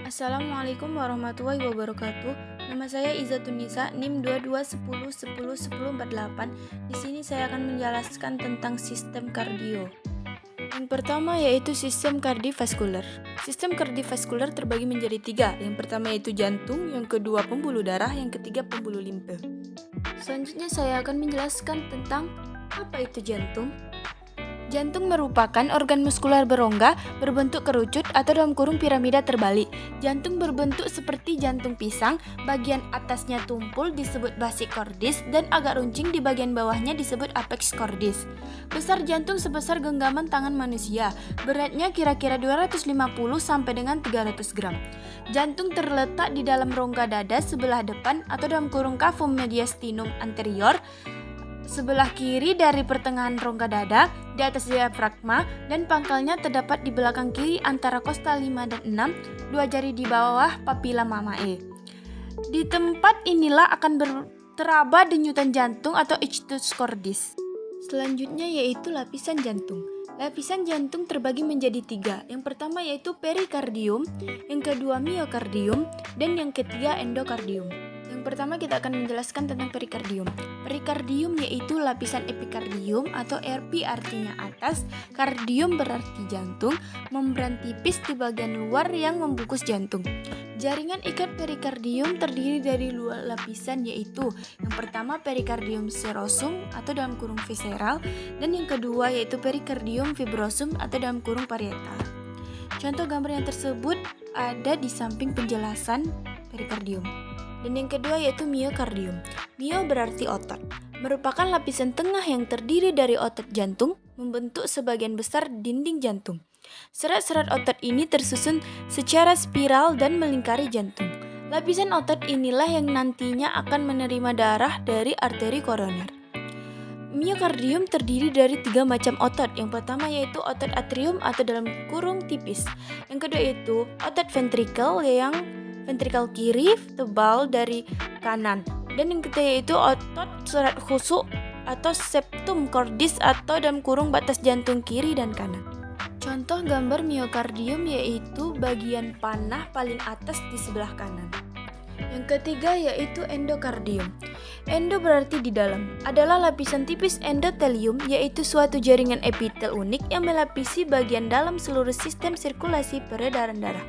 Assalamualaikum warahmatullahi wabarakatuh. Nama saya Izatun Nisa, NIM 2210101048. Di sini saya akan menjelaskan tentang sistem kardio. Yang pertama yaitu sistem kardiovaskuler. Sistem kardiovaskuler terbagi menjadi tiga. Yang pertama yaitu jantung, yang kedua pembuluh darah, yang ketiga pembuluh limfe. Selanjutnya saya akan menjelaskan tentang apa itu jantung. Jantung merupakan organ muskular berongga berbentuk kerucut atau dalam kurung piramida terbalik. Jantung berbentuk seperti jantung pisang, bagian atasnya tumpul disebut basic cordis dan agak runcing di bagian bawahnya disebut apex cordis. Besar jantung sebesar genggaman tangan manusia, beratnya kira-kira 250 sampai dengan 300 gram. Jantung terletak di dalam rongga dada sebelah depan atau dalam kurung cavum mediastinum anterior, sebelah kiri dari pertengahan rongga dada, di atas diafragma, dan pangkalnya terdapat di belakang kiri antara kosta 5 dan 6, dua jari di bawah papila mamae. Di tempat inilah akan teraba denyutan jantung atau ictus cordis. Selanjutnya yaitu lapisan jantung. Lapisan jantung terbagi menjadi tiga. Yang pertama yaitu perikardium, yang kedua miokardium, dan yang ketiga endokardium. Yang pertama kita akan menjelaskan tentang perikardium. Perikardium yaitu lapisan epikardium atau RP artinya atas, kardium berarti jantung, membran tipis di bagian luar yang membungkus jantung. Jaringan ikat perikardium terdiri dari dua lapisan yaitu yang pertama perikardium serosum atau dalam kurung visceral, dan yang kedua yaitu perikardium fibrosum atau dalam kurung parietal. Contoh gambar yang tersebut ada di samping penjelasan perikardium. Dan yang kedua yaitu miokardium. Mio berarti otot. Merupakan lapisan tengah yang terdiri dari otot jantung, membentuk sebagian besar dinding jantung. Serat-serat otot ini tersusun secara spiral dan melingkari jantung. Lapisan otot inilah yang nantinya akan menerima darah dari arteri koroner. Miokardium terdiri dari tiga macam otot. Yang pertama yaitu otot atrium atau dalam kurung tipis. Yang kedua yaitu otot ventrikel yang ventrikel kiri tebal dari kanan, dan yang ketiga yaitu otot serat khusuk atau septum cordis atau dalam kurung batas jantung kiri dan kanan. Contoh gambar miokardium yaitu bagian panah paling atas di sebelah kanan. Yang ketiga yaitu endokardium. Endo berarti di dalam, adalah lapisan tipis endotelium yaitu suatu jaringan epitel unik yang melapisi bagian dalam seluruh sistem sirkulasi peredaran darah.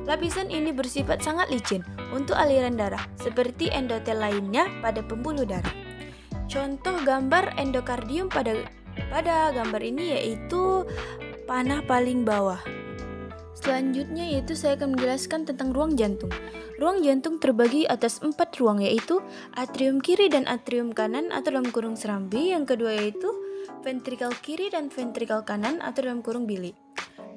Lapisan ini bersifat sangat licin untuk aliran darah, seperti endotel lainnya pada pembuluh darah. Contoh gambar endokardium pada gambar ini yaitu panah paling bawah. Selanjutnya yaitu saya akan menjelaskan tentang ruang jantung. Ruang jantung terbagi atas 4 ruang yaitu atrium kiri dan atrium kanan atau dalam kurung serambi. Yang kedua yaitu ventrikel kiri dan ventrikel kanan atau dalam kurung bilik.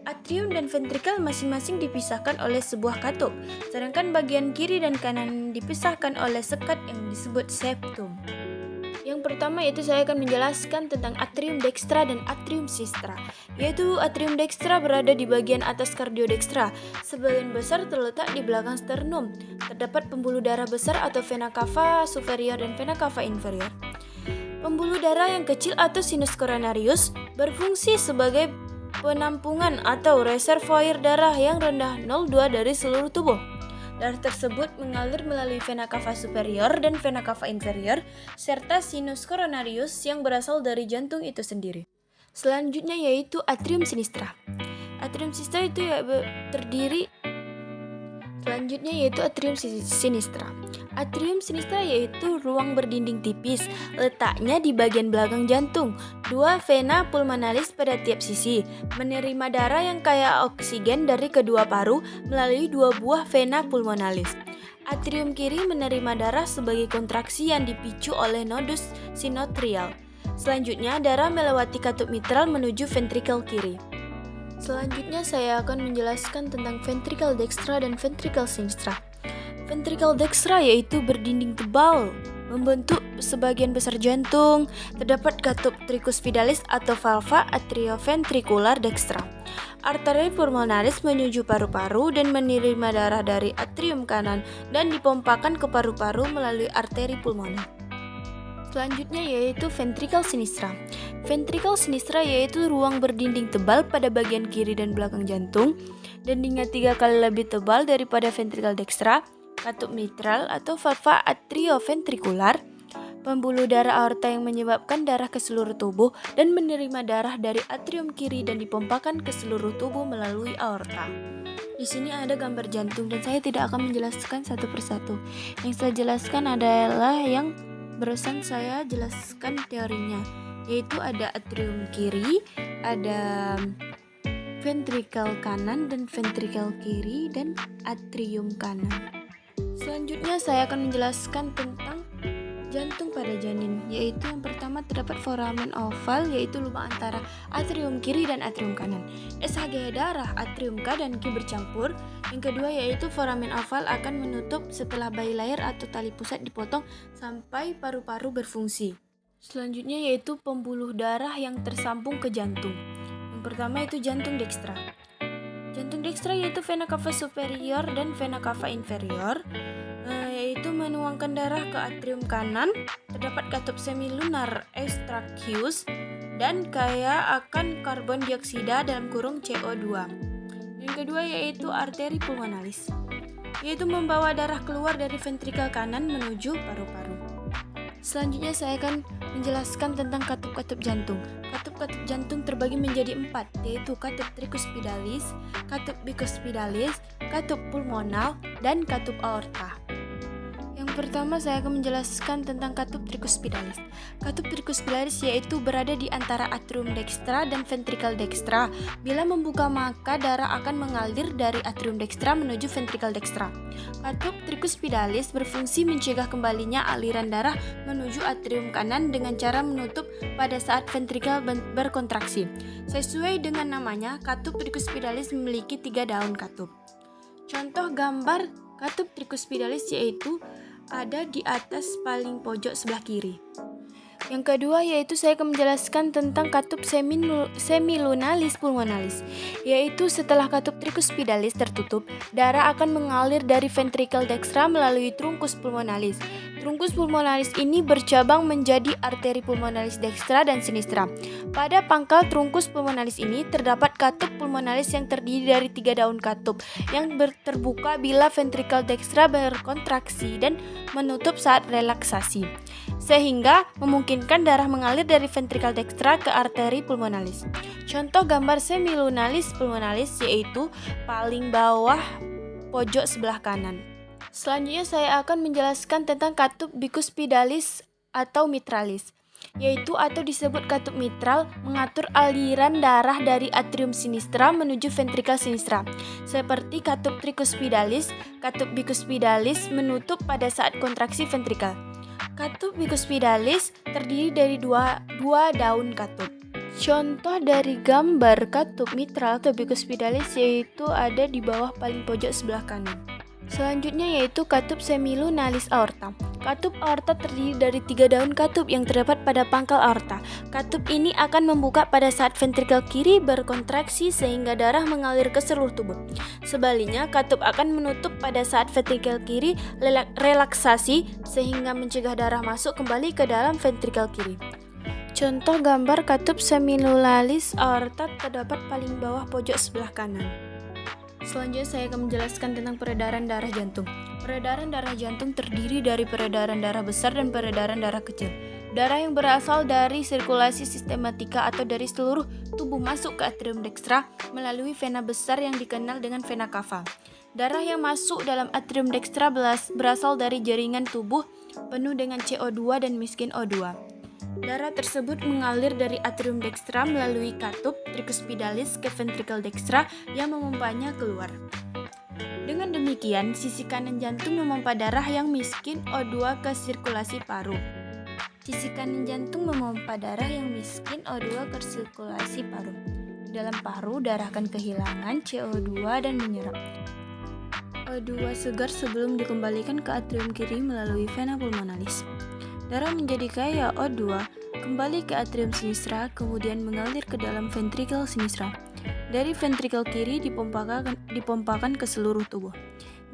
Atrium dan ventrikel masing-masing dipisahkan oleh sebuah katup, sedangkan bagian kiri dan kanan dipisahkan oleh sekat yang disebut septum. Yang pertama yaitu saya akan menjelaskan tentang atrium dextra dan atrium sinistra. Yaitu atrium dextra berada di bagian atas kardiodextra. Sebagian besar terletak di belakang sternum. Terdapat pembuluh darah besar atau vena cava superior dan vena cava inferior. Pembuluh darah yang kecil atau sinus coronarius berfungsi sebagai penampungan atau reservoir darah yang rendah 0,2 dari seluruh tubuh. Darah tersebut mengalir melalui vena cava superior dan vena cava inferior serta sinus coronarius yang berasal dari jantung itu sendiri. Selanjutnya yaitu atrium sinistra. Atrium sinistra itu terdiri Selanjutnya yaitu atrium sinistra. Atrium sinistra yaitu ruang berdinding tipis, letaknya di bagian belakang jantung. Dua vena pulmonalis pada tiap sisi, menerima darah yang kaya oksigen dari kedua paru melalui dua buah vena pulmonalis. Atrium kiri menerima darah sebagai kontraksi yang dipicu oleh nodus sinoatrial. Selanjutnya darah melewati katup mitral menuju ventrikel kiri. Selanjutnya saya akan menjelaskan tentang ventrikel dextra dan ventrikel sinistra. Ventrikel dextra yaitu berdinding tebal, membentuk sebagian besar jantung. Terdapat katup tricus vidalis atau valva atrioventricular dextra. Arteri pulmonalis menuju paru-paru dan menerima darah dari atrium kanan dan dipompakan ke paru-paru melalui arteri pulmoner. Selanjutnya yaitu ventricle sinistra. Ventricle sinistra yaitu ruang berdinding tebal pada bagian kiri dan belakang jantung. Dindingnya 3 kali lebih tebal daripada ventricle dextra, katup mitral atau valva atrioventrikular, pembuluh darah aorta yang menyebabkan darah ke seluruh tubuh dan menerima darah dari atrium kiri dan dipompakan ke seluruh tubuh melalui aorta. Di sini ada gambar jantung dan saya tidak akan menjelaskan satu persatu. Yang saya jelaskan adalah yang barusan saya jelaskan teorinya, yaitu ada atrium kiri, ada ventricle kanan dan ventricle kiri dan atrium kanan. Selanjutnya saya akan menjelaskan tentang jantung pada janin, yaitu yang pertama terdapat foramen oval, yaitu lubang antara atrium kiri dan atrium kanan. SHG darah atrium K dan Q bercampur. Yang kedua yaitu foramen oval akan menutup setelah bayi lahir atau tali pusat dipotong sampai paru-paru berfungsi. Selanjutnya yaitu pembuluh darah yang tersambung ke jantung. Yang pertama itu jantung dekstra. Jantung dekstra yaitu vena cava superior dan vena cava inferior, yaitu menuangkan darah ke atrium kanan. Terdapat katup semilunar extraceus dan kaya akan karbon dioksida dalam kurung CO2. Yang kedua yaitu arteri pulmonalis, yaitu membawa darah keluar dari ventrikel kanan menuju paru-paru. Selanjutnya saya akan menjelaskan tentang katup-katup jantung. Katup-katup jantung terbagi menjadi 4, yaitu katup tricuspidalis, katup bicuspidalis, katup pulmonal, dan katup aorta. Yang pertama saya akan menjelaskan tentang katup tricuspidalis. Katup tricuspidalis yaitu berada di antara atrium dextra dan ventricle dextra. Bila membuka maka darah akan mengalir dari atrium dextra menuju ventricle dextra. Katup tricuspidalis berfungsi mencegah kembalinya aliran darah menuju atrium kanan dengan cara menutup pada saat ventricle berkontraksi. Sesuai dengan namanya, katup tricuspidalis memiliki 3 daun katup. Contoh gambar katup tricuspidalis yaitu ada di atas paling pojok sebelah kiri. Yang kedua yaitu saya akan menjelaskan tentang katup semilunalis pulmonalis, yaitu setelah katup tricuspidalis tertutup, darah akan mengalir dari ventricle dextra melalui trunkus pulmonalis. Trunkus pulmonalis ini bercabang menjadi arteri pulmonalis dextra dan sinistra. Pada pangkal trunkus pulmonalis ini terdapat katup pulmonalis yang terdiri dari 3 daun katup yang terbuka bila ventricle dextra berkontraksi dan menutup saat relaksasi, sehingga memungkinkan darah mengalir dari ventricle dextra ke arteri pulmonalis. Contoh gambar semilunalis pulmonalis yaitu paling bawah pojok sebelah kanan. Selanjutnya saya akan menjelaskan tentang katup bicuspidalis atau mitralis, yaitu atau disebut katup mitral, mengatur aliran darah dari atrium sinistra menuju ventricle sinistra. Seperti katup tricuspidalis, katup bicuspidalis menutup pada saat kontraksi ventrikel. Katup bicuspidalis terdiri dari dua daun katup. Contoh dari gambar katup mitral atau bicuspidalis yaitu ada di bawah paling pojok sebelah kanan. Selanjutnya yaitu katup semilunalis aorta. Katup aorta terdiri dari 3 daun katup yang terdapat pada pangkal aorta. Katup ini akan membuka pada saat ventrikel kiri berkontraksi sehingga darah mengalir ke seluruh tubuh. Sebaliknya, katup akan menutup pada saat ventrikel kiri relaksasi sehingga mencegah darah masuk kembali ke dalam ventrikel kiri. Contoh gambar katup semilunalis aorta terdapat paling bawah pojok sebelah kanan. Selanjutnya saya akan menjelaskan tentang peredaran darah jantung. Peredaran darah jantung terdiri dari peredaran darah besar dan peredaran darah kecil. Darah yang berasal dari sirkulasi sistematika atau dari seluruh tubuh masuk ke atrium dextra melalui vena besar yang dikenal dengan vena cava. Darah yang masuk dalam atrium dextra berasal dari jaringan tubuh penuh dengan CO2 dan miskin O2. Darah tersebut mengalir dari atrium dextra melalui katup tricuspidalis ke ventricle dextra yang memompanya keluar. Dengan demikian, sisi kanan jantung memompa darah yang miskin O2 ke sirkulasi paru. Sisi kanan jantung memompa darah yang miskin O2 ke sirkulasi paru. Di dalam paru, darah akan kehilangan CO2 dan menyerap O2 segar sebelum dikembalikan ke atrium kiri melalui vena pulmonalis. Darah menjadi kaya O2, kembali ke atrium sinistra, kemudian mengalir ke dalam ventrikel sinistra. Dari ventrikel kiri dipompakan ke seluruh tubuh.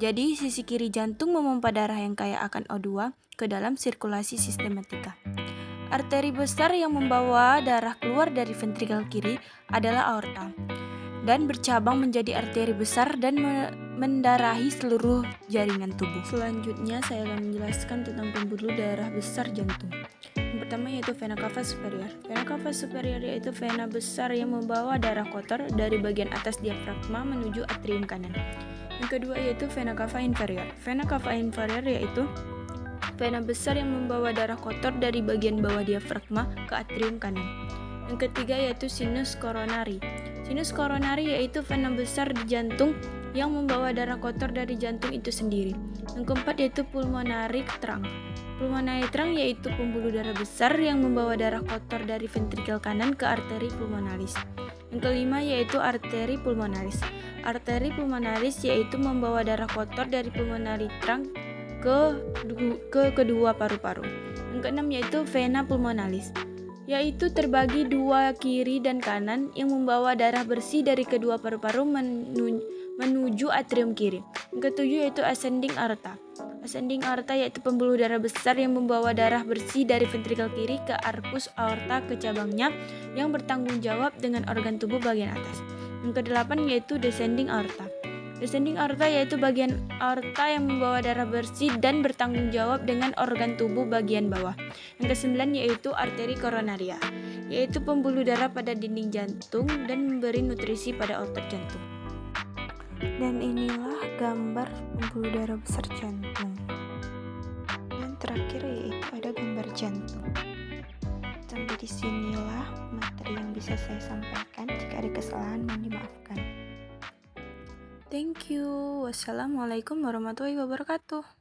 Jadi, sisi kiri jantung memompa darah yang kaya akan O2 ke dalam sirkulasi sistematika. Arteri besar yang membawa darah keluar dari ventrikel kiri adalah aorta dan bercabang menjadi arteri besar dan mendarahi seluruh jaringan tubuh. Selanjutnya saya akan menjelaskan tentang pembuluh darah besar jantung. Yang pertama yaitu vena cava superior. Vena cava superior yaitu vena besar yang membawa darah kotor dari bagian atas diafragma menuju atrium kanan. Yang kedua yaitu vena cava inferior. Vena cava inferior yaitu vena besar yang membawa darah kotor dari bagian bawah diafragma ke atrium kanan. Yang ketiga yaitu sinus coronari. Sinus coronari yaitu vena besar di jantung yang membawa darah kotor dari jantung itu sendiri. Yang keempat yaitu pulmonary trunk. Pulmonary trunk yaitu pembuluh darah besar yang membawa darah kotor dari ventrikel kanan ke arteri pulmonalis. Yang kelima yaitu arteri pulmonalis. Arteri pulmonalis yaitu membawa darah kotor dari pulmonary trunk ke kedua paru-paru. Yang keenam yaitu vena pulmonalis, yaitu terbagi dua kiri dan kanan yang membawa darah bersih dari kedua paru-paru menuju atrium kiri. Yang ketujuh yaitu ascending aorta. Ascending aorta yaitu pembuluh darah besar yang membawa darah bersih dari ventrikel kiri ke arcus aorta ke cabangnya yang bertanggung jawab dengan organ tubuh bagian atas. Yang kedelapan yaitu descending aorta. Descending aorta yaitu bagian aorta yang membawa darah bersih dan bertanggung jawab dengan organ tubuh bagian bawah. Yang kesembilan yaitu arteri koronaria, yaitu pembuluh darah pada dinding jantung dan memberi nutrisi pada otot jantung. Dan inilah gambar pembuluh darah besar jantung. Dan terakhir yaitu ada gambar jantung. Sampai disinilah materi yang bisa saya sampaikan. Jika ada kesalahan mohon dimaafkan. Thank you. Wassalamualaikum warahmatullahi wabarakatuh.